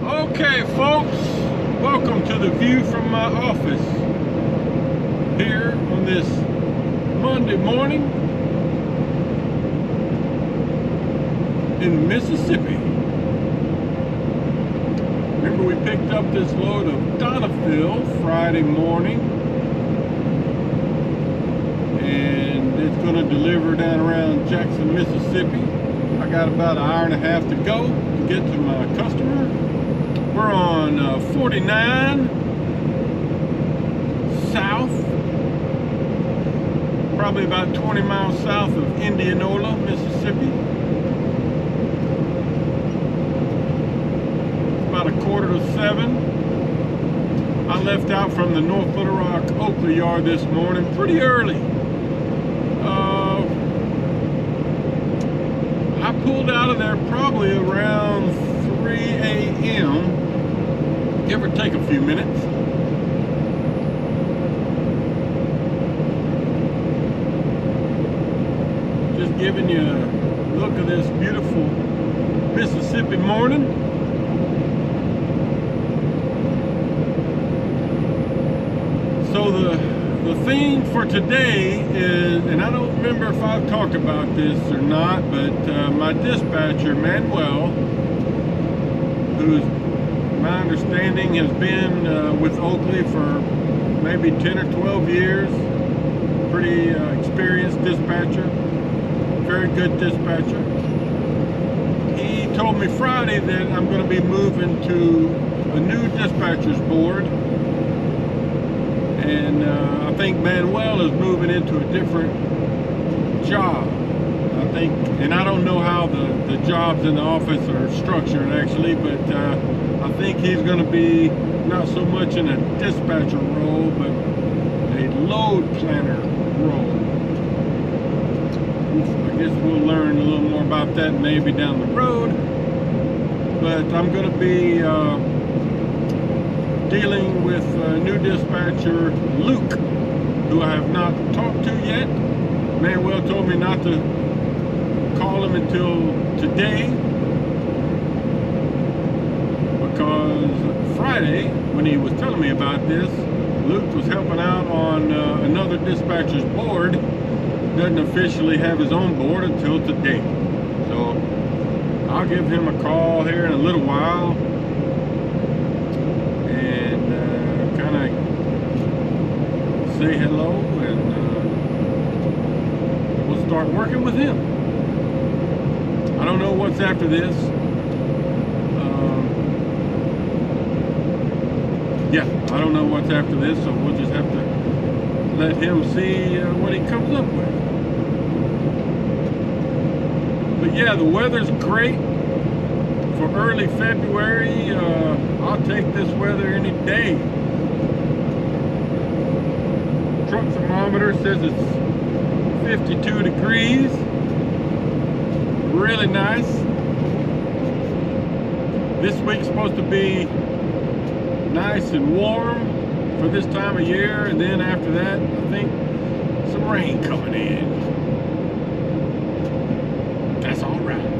Okay, folks, welcome to the view from my office here on this Monday morning in Mississippi. Remember, we picked up this load of Donafil Friday morning, and it's going to deliver down around Jackson, Mississippi. I got about an hour and a half to go to get to my customer. We're on 49 south, probably about 20 miles south of Indianola, Mississippi. It's about 6:45. I left out from the North Little Rock Oakley yard this morning pretty early. I pulled out of there probably around 3 a.m., give or take a few minutes. Just giving you a look at this beautiful Mississippi morning. So the theme for today is, and I don't remember if I've talked about this or not, but my dispatcher, Manuel, who's, my understanding, has been with Oakley for maybe 10 or 12 years. Pretty experienced dispatcher, very good dispatcher. He told me Friday that I'm going to be moving to a new dispatcher's board, and I think Manuel is moving into a different job. I think, and I don't know how the jobs in the office are structured actually, but I think he's going to be not so much in a dispatcher role, but a load planner role. I guess we'll learn a little more about that maybe down the road. But I'm going to be dealing with new dispatcher Luke, who I have not talked to yet. Manuel told me not to call him until today, because Friday, when he was telling me about this, Luke was helping out on another dispatcher's board. Doesn't officially have his own board until today. So I'll give him a call here in a little while and kind of say hello, and we'll start working with him. I don't know what's after this. Yeah, I don't know what's after this, so we'll just have to let him see what he comes up with. But yeah, the weather's great for early February. I'll take this weather any day. Truck thermometer says it's 52 degrees. Really nice. This week's supposed to be nice and warm for this time of year, and then after that, I think some rain coming in. That's all right.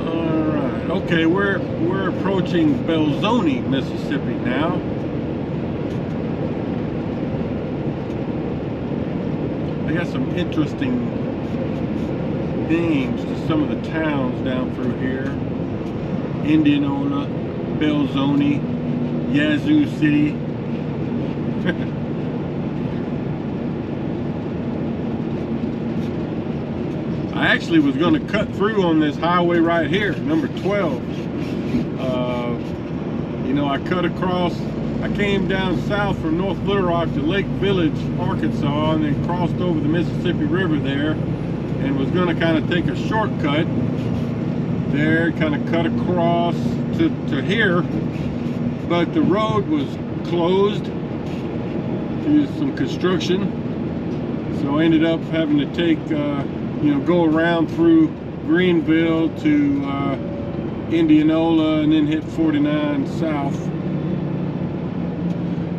All right. Okay, we're approaching Belzoni, Mississippi now. They got some interesting names to some of the towns down through here. Indianola, Belzoni, Yazoo City. I actually was going to cut through on this highway right here, number 12. You know, I cut across, I came down south from North Little Rock to Lake Village, Arkansas, and then crossed over the Mississippi River there, and was going to kind of take a shortcut there, kind of cut across to here, but the road was closed due to some construction, so I ended up having to take you know, go around through Greenville to Indianola and then hit 49 south.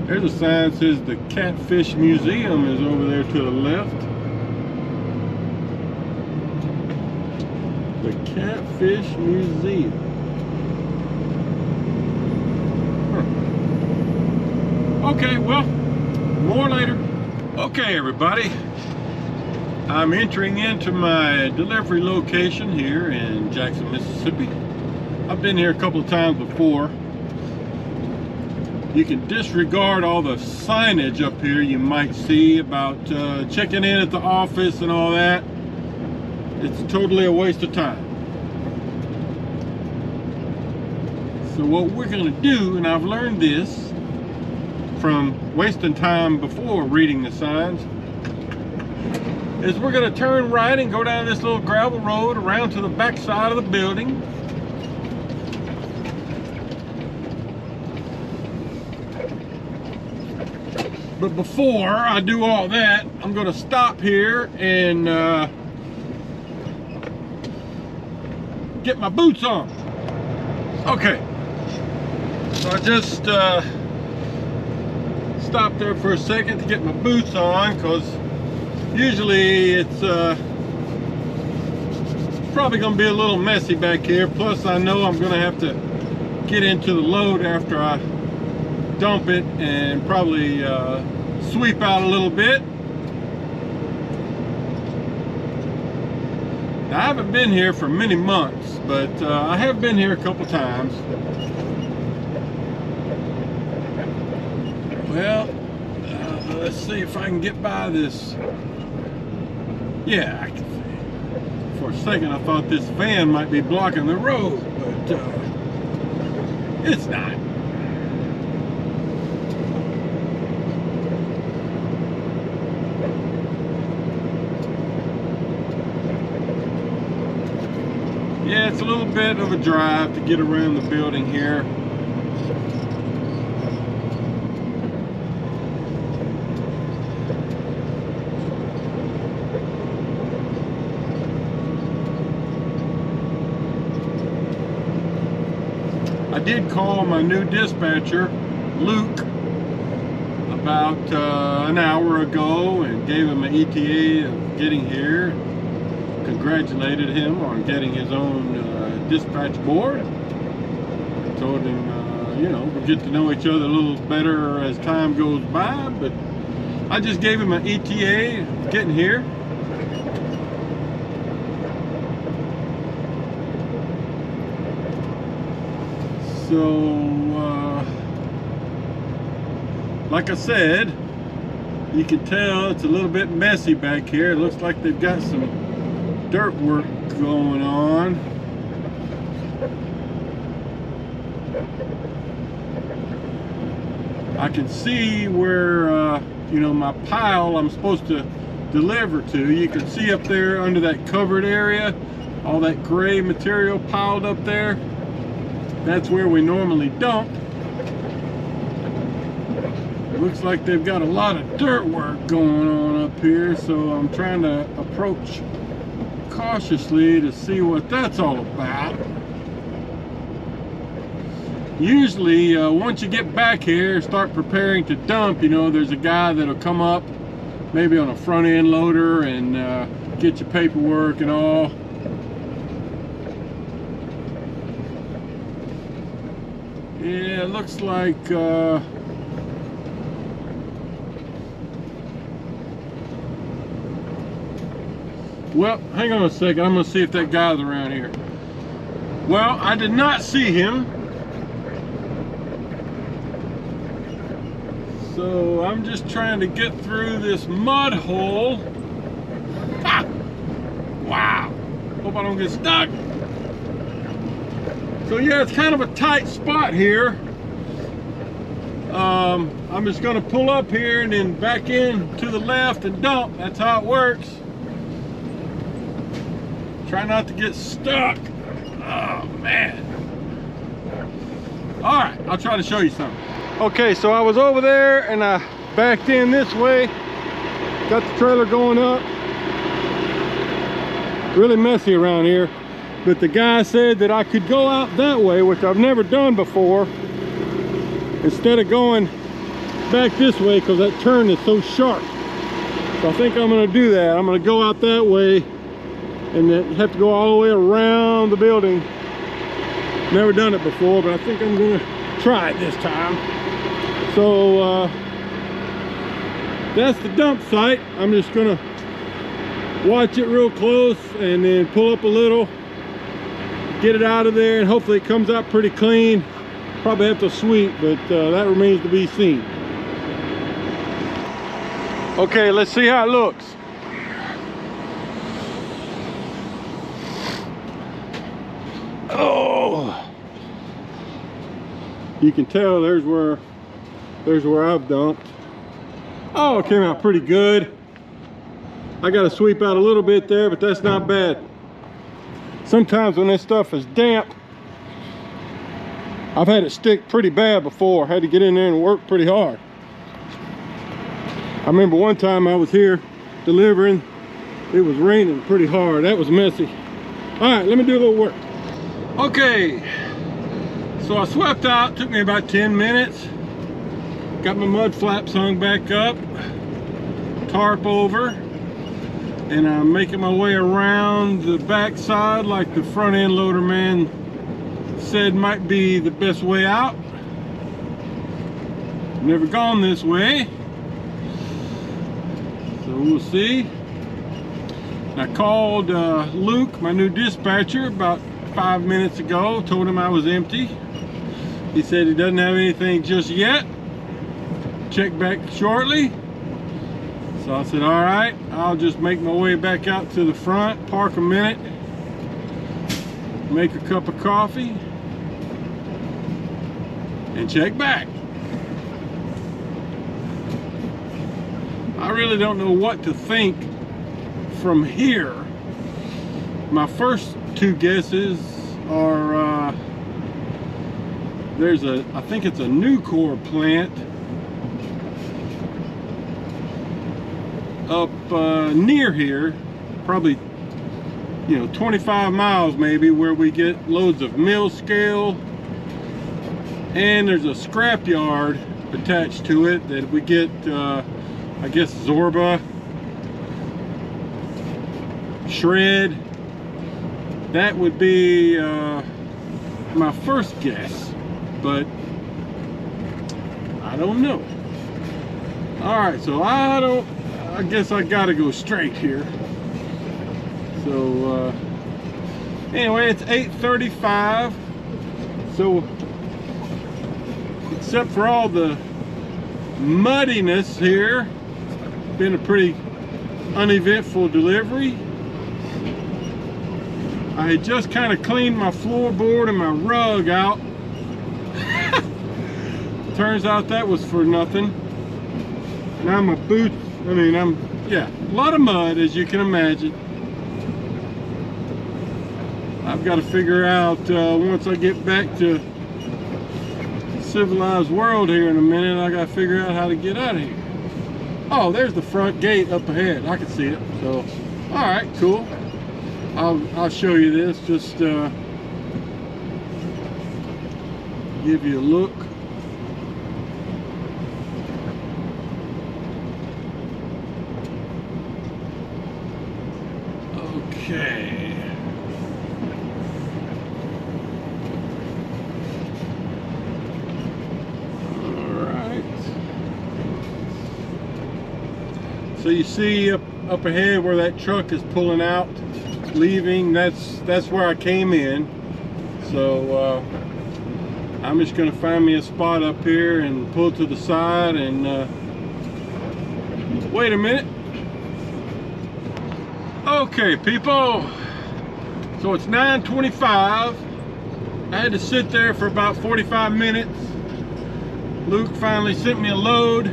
There's a sign that says the Catfish Museum is over there to the left. The Catfish Museum. Huh. Okay, well, more later. Okay, everybody. I'm entering into my delivery location here in Jackson, Mississippi. I've been here a couple of times before. You can disregard all the signage up here you might see about checking in at the office and all that. It's totally a waste of time. So what we're going to do, and I've learned this from wasting time before reading the signs, is we're going to turn right and go down this little gravel road around to the back side of the building. But before I do all that, I'm going to stop here and get my boots on. Okay, so I just stopped there for a second to get my boots on, because usually it's probably going to be a little messy back here. Plus I know I'm going to have to get into the load after I dump it and probably sweep out a little bit. Now, I haven't been here for many months, but I have been here a couple times. Well, let's see if I can get by this. Yeah, I can. For a second I thought this van might be blocking the road, but it's not. Yeah, it's a little bit of a drive to get around the building here. I did call my new dispatcher, Luke, about an hour ago and gave him an ETA of getting here. Congratulated him on getting his own dispatch board. I told him, you know, we'll get to know each other a little better as time goes by, but I just gave him an ETA of getting here. So, like I said, you can tell it's a little bit messy back here. It looks like they've got some dirt work going on. I can see where, you know, my pile I'm supposed to deliver to. You can see up there under that covered area, all that gray material piled up there. That's where we normally dump. It looks like they've got a lot of dirt work going on up here, so I'm trying to approach cautiously to see what that's all about. Usually once you get back here, start preparing to dump, you know, there's a guy that'll come up maybe on a front end loader and get your paperwork and all. Yeah, it looks like well, hang on a second. I'm going to see if that guy's around here. Well, I did not see him. So I'm just trying to get through this mud hole. Ah! Wow. Hope I don't get stuck. So yeah, it's kind of a tight spot here. I'm just going to pull up here and then back in to the left and dump. That's how it works. Try not to get stuck. Oh man. All right, I'll try to show you something. Okay, so I was over there and I backed in this way. Got the trailer going up. Really messy around here. But the guy said that I could go out that way, which I've never done before, instead of going back this way, because that turn is so sharp. So I think I'm going to do that. I'm going to go out that way and then you have to go all the way around the building. Never done it before, but I think I'm gonna try it this time. So that's the dump site. I'm just gonna watch it real close and then pull up a little, get it out of there, and hopefully it comes out pretty clean. Probably have to sweep, but that remains to be seen. Okay, let's see how it looks. Oh, you can tell there's where I've dumped. Oh, it came out pretty good. I got to sweep out a little bit there, but that's not bad. Sometimes when this stuff is damp, I've had it stick pretty bad before. I had to get in there and work pretty hard. I remember one time I was here delivering, it was raining pretty hard. That was messy. All right, let me do a little work. Okay, so I swept out, took me about 10 minutes. Got my mud flaps hung back up, tarp over, and I'm making my way around the back side like the front end loader man said might be the best way out. Never gone this way, so we'll see. I called Luke, my new dispatcher, about 5 minutes ago, told him I was empty. He said he doesn't have anything just yet. Check back shortly. So I said, all right, I'll just make my way back out to the front, park a minute, make a cup of coffee, and check back. I really don't know what to think from here. My first two guesses are I think it's a Nucor plant up near here, probably 25 miles maybe, where we get loads of mill scale, and there's a scrap yard attached to it that we get I guess Zorba, shred. That would be my first guess, but I don't know. All right, so I guess I gotta go straight here. So anyway, it's 8:35. So except for all the muddiness here, been a pretty uneventful delivery. I had just kind of cleaned my floorboard and my rug out. Turns out that was for nothing. Now my boots, yeah, a lot of mud, as you can imagine. I've got to figure out, once I get back to civilized world here in a minute, I got to figure out how to get out of here. Oh, there's the front gate up ahead. I can see it. So, all right, cool. I'll show you this. Just give you a look. Okay. So you see up ahead where that truck is pulling out, leaving, that's where I came in. So I'm just gonna find me a spot up here and pull to the side and wait a minute. Okay, people, so it's 9:25. I had to sit there for about 45 minutes. Luke finally sent me a load.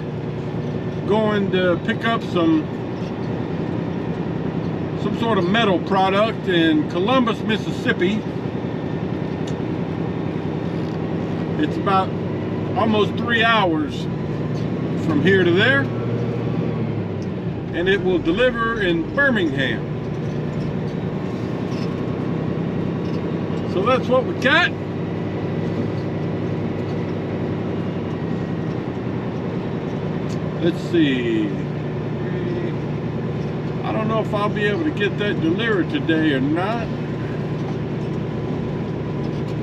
Going to pick up some sort of metal product in Columbus, Mississippi. It's about almost 3 hours from here to there, and it will deliver in Birmingham. So that's what we got. Let's see. I don't know if I'll be able to get that delivered today or not.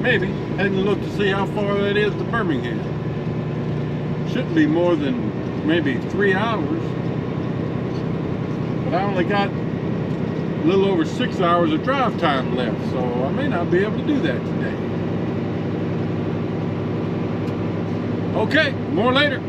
Maybe. Hadn't looked to see how far that is to Birmingham. Shouldn't be more than maybe 3 hours. But I only got a little over 6 hours of drive time left, so I may not be able to do that today. Okay, more later.